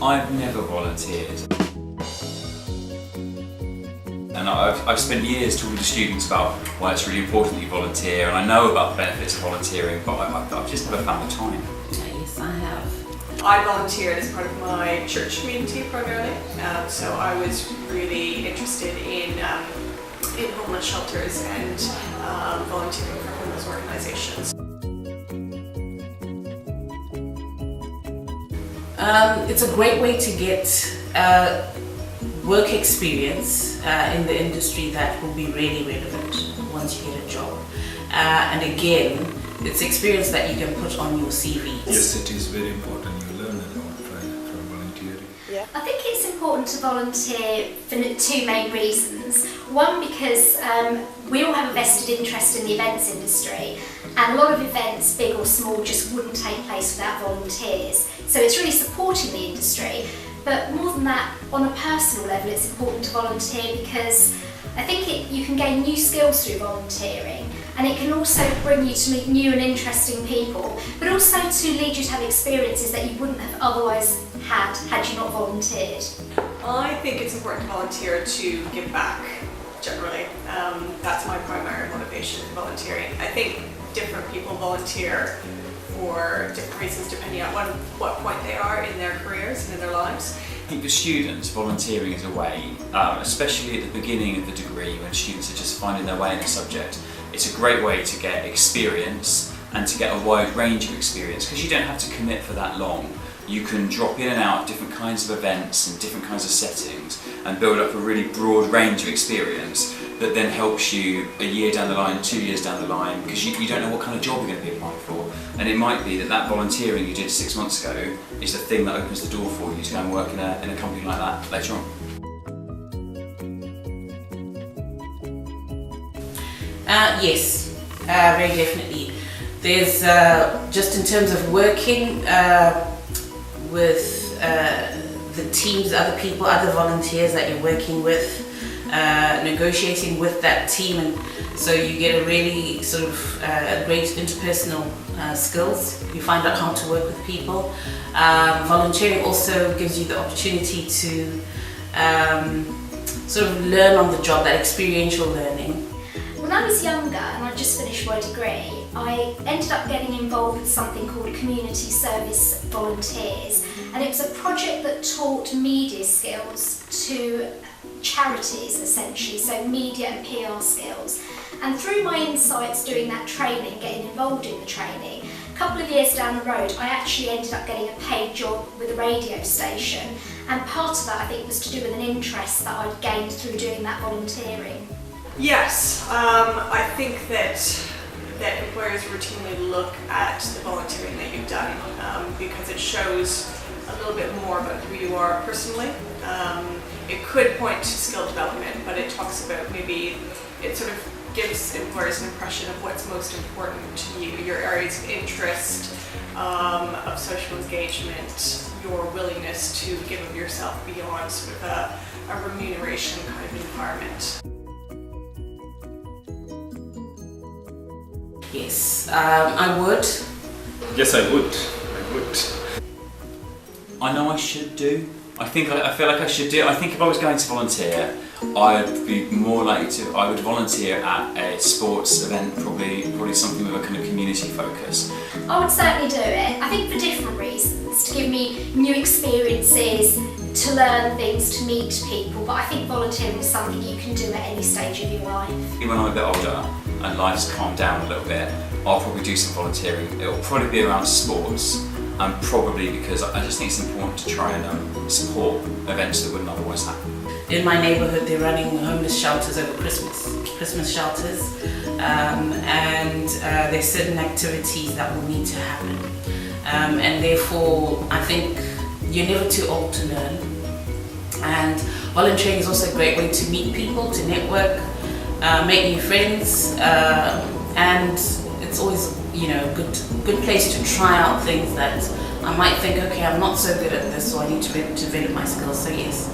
I've never volunteered. And I've spent years talking to students about why it's really important that you volunteer, and I know about the benefits of volunteering, but I've just never found the time. Yes, I have. I volunteered as part of my church community primarily, so I was really interested in homeless shelters and volunteering for homeless organisations. It's a great way to get work experience in the industry that will be really relevant once you get a job. And again, it's experience that you can put on your CV. Yes, it is very important. You learn a lot from volunteering. Yeah. I think it's important to volunteer for two main reasons. One, because we all have a vested interest in the events industry, and a lot of events, big or small, just wouldn't take place without volunteers. So it's really supporting the industry. But more than that, on a personal level, it's important to volunteer because I think you can gain new skills through volunteering, and it can also bring you to meet new and interesting people, but also to lead you to have experiences that you wouldn't have otherwise had you not volunteered. I think it's important to volunteer to give back, generally. That's my primary motivation in volunteering. I think different people volunteer for different reasons depending on what point they are in their careers and in their lives. I think for students, volunteering is a way, especially at the beginning of the degree when students are just finding their way in a subject, it's a great way to get experience and to get a wide range of experience because you don't have to commit for that long. You can drop in and out of different kinds of events and different kinds of settings and build up a really broad range of experience that then helps you a year down the line, 2 years down the line, because you don't know what kind of job you're going to be applying for. And it might be that volunteering you did 6 months ago is the thing that opens the door for you to go and work in a company like that later on. Yes, very definitely. There's, just in terms of working with the teams, other people, other volunteers that you're working with, negotiating with that team, and so you get a really sort of great interpersonal skills. You find out how to work with people. Volunteering also gives you the opportunity to sort of learn on the job, that experiential learning. When I was younger and I just finished my degree, I ended up getting involved with something called Community Service Volunteers, and it was a project that taught media skills to charities essentially, so media and PR skills. And through my insights doing that training, getting involved in the training, a couple of years down the road I actually ended up getting a paid job with a radio station, and part of that I think was to do with an interest that I'd gained through doing that volunteering. Yes, I think that employers routinely look at the volunteering that you've done because it shows a little bit more about who you are personally. It could point to skill development, but it talks about maybe, it sort of gives employers an impression of what's most important to you, your areas of interest, of social engagement, your willingness to give of yourself beyond sort of a remuneration kind of environment. Yes, I would. Yes, I would. I know I should do. I feel like I should do. I think if I was going to volunteer, I'd be more likely to. I would volunteer at a sports event, probably something with a kind of community focus. I would certainly do it. I think for different reasons, to give me new experiences, to learn things, to meet people. But I think volunteering is something you can do at any stage of your life. When I'm a bit older and life's calmed down a little bit, I'll probably do some volunteering. It'll probably be around sports. And probably because I just think it's important to try and support events that wouldn't otherwise happen. In my neighbourhood they're running homeless shelters over Christmas shelters, and there's certain activities that will need to happen. And therefore I think you're never too old to learn. And volunteering is also a great way to meet people, to network, make new friends, and it's always good place to try out things that I might think, okay, I'm not so good at this, so I need to develop my skills. So yes.